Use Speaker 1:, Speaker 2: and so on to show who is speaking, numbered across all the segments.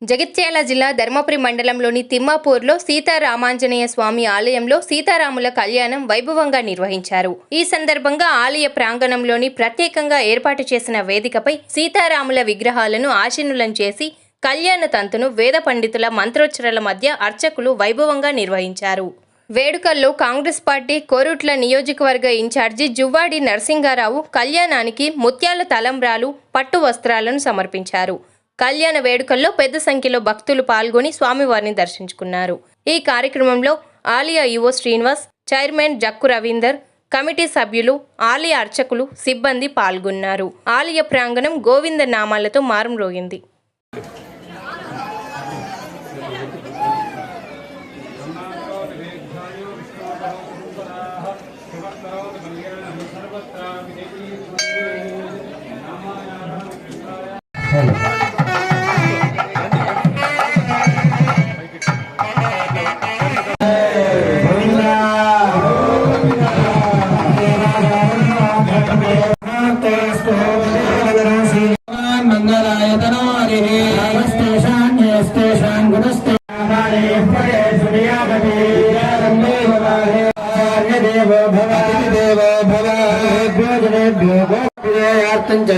Speaker 1: జగిత్యాల జిల్లా ధర్మపురి మండలంలోని తిమ్మాపూర్లో సీతారామాంజనేయ స్వామి ఆలయంలో సీతారాముల కళ్యాణం వైభవంగా నిర్వహించారు. ఈ సందర్భంగా ఆలయ ప్రాంగణంలోని ప్రత్యేకంగా ఏర్పాటు చేసిన వేదికపై సీతారాముల విగ్రహాలను ఆశీనులను చేసి కళ్యాణ తంతును వేద పండితుల మంత్రోచ్చరణల మధ్య అర్చకులు వైభవంగా నిర్వహించారు. వేడుకల్లో కాంగ్రెస్ పార్టీ కోరుట్ల నియోజకవర్గ ఇన్ఛార్జి జువ్వాడి నరసింగారావు కళ్యాణానికి ముత్యాల తలంబ్రాలు, పట్టు వస్త్రాలను సమర్పించారు. కళ్యాణ వేడుకల్లో పెద్ద సంఖ్యలో భక్తులు పాల్గొని స్వామివారిని దర్శించుకున్నారు. ఈ కార్యక్రమంలో ఆలయ EO Srinivas, chairman Jakku Ravinder, committee సభ్యులు, ఆలయ అర్చకులు, సిబ్బంది పాల్గొన్నారు. ఆలయ ప్రాంగణం గోవింద నామాలతో మారుమ్రోగింది.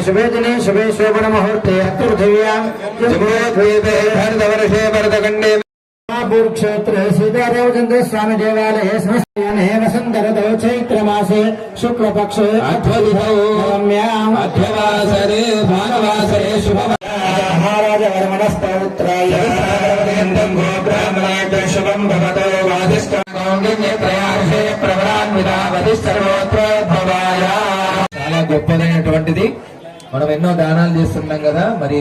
Speaker 2: शुभे दिने शुभे शोभन मुहूर्ते अत्युर्थिव्यां भरतवर्षे भरतखंडे महापुरुक्षेत्रे सीतारामचंद्र स्वामी देवालये स्मशाने वसन्तऋतौ चैत्रमासे शुक्लपक्षे अध्वदितौ अध्यवासरे भानुवासरे शुभमहाराजवर्मणस्तोत्राय ब्राह्मणाय शुभं भवतो वादिष्ठे प्रवरान्वितावति सर्वोत्रोद्भवाय చాలా గొప్పదైనటువంటిది. మనం ఎన్నో దానాలు చేస్తున్నాం కదా. మరి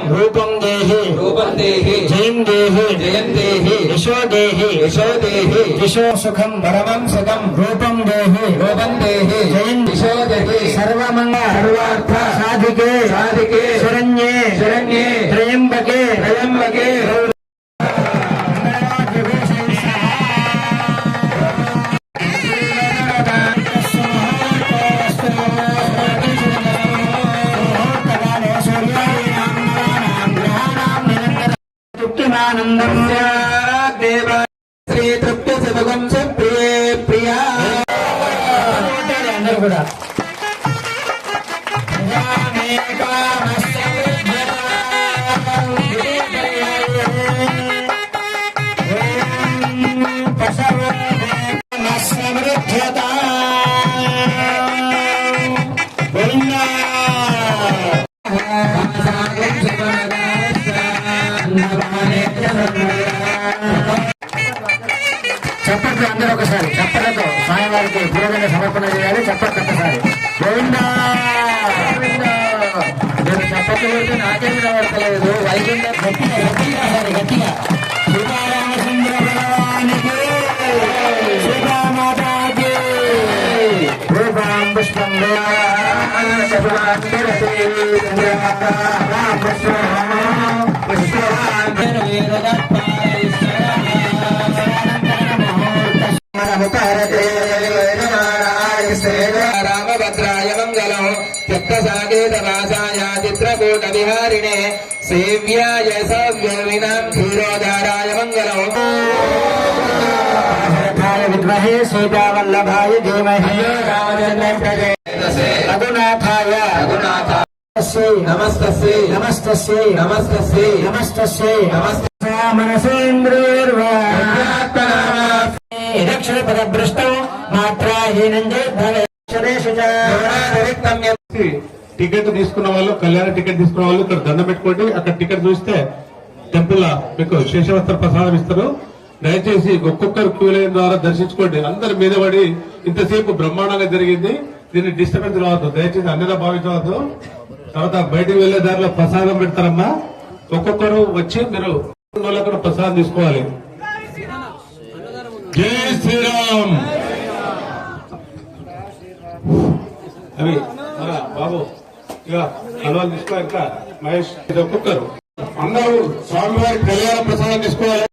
Speaker 2: रूपं देहि जयं देहि यशो देहि यशो सुखं परमं सुखं रूपं देहि जयं यशो देहि सर्वमंगल सर्वार्थ साधिके शरण्ये त्र्यंबके శ్రీ తృప్తి శుభం ప్రియా అందరూ కూడా చప్పట్లు అందరూ ఒకసారి చప్పట్లతో స్వామివారికి పూర్వజన సమర్పణ చేయాలి. చప్పట్లు ఒకసారి గోవిందా. నేను చప్పట్లు కొడితే నాకేమి రావట్లేదు. వైకుంఠ గట్టిగా సీతారామచంద్ర భగవానికి సీతామాతాకి రూపాం పుష్పం रामभद्राय मंगलम् त्यक्तसाकेतवासाय चित्रकूटविहारिणे सेव्याय सव्यविनां धीरोधाराय मंगलम् विद्महे सीतावल्लभाय धीमहि रघुनाथाय नमस्तस्यै मनसेन्द्रिर्वा दक्षिण पदभ्रष्टं मात्राहीनं
Speaker 3: టికెట్ తీసుకున్న వాళ్ళు, కళ్యాణ టికెట్ తీసుకున్న వాళ్ళు ఇక్కడ దండం పెట్టుకోండి. అక్కడ టికెట్ చూస్తే టెంపుల్ మీకు శేషవస్త్ర ప్రసాదం ఇస్తారు. దయచేసి ఒక్కొక్కరు క్యూ లైన్ ద్వారా దర్శించుకోండి. అందరి మీద పడి ఇంతసేపు బ్రహ్మాండంగా జరిగింది. దీన్ని డిస్టర్బెన్స్ రావద్దు, దయచేసి అన్నిదా భావించవద్దు. తర్వాత బయటికి వెళ్లే దారిలో ప్రసాదం పెడతారమ్మా. ఒక్కొక్కరు వచ్చి మీరు వాళ్ళక్కడ ప్రసాదం తీసుకోవాలి. జై శ్రీరామ్. అవి బాబు ఇక కలవాలు తీసుకో. ఇంకా మహేష్ ఇది ఒక్కొక్కరు అందరూ స్వామివారి కళ్యాణ ప్రసాదం తీసుకోవాలి.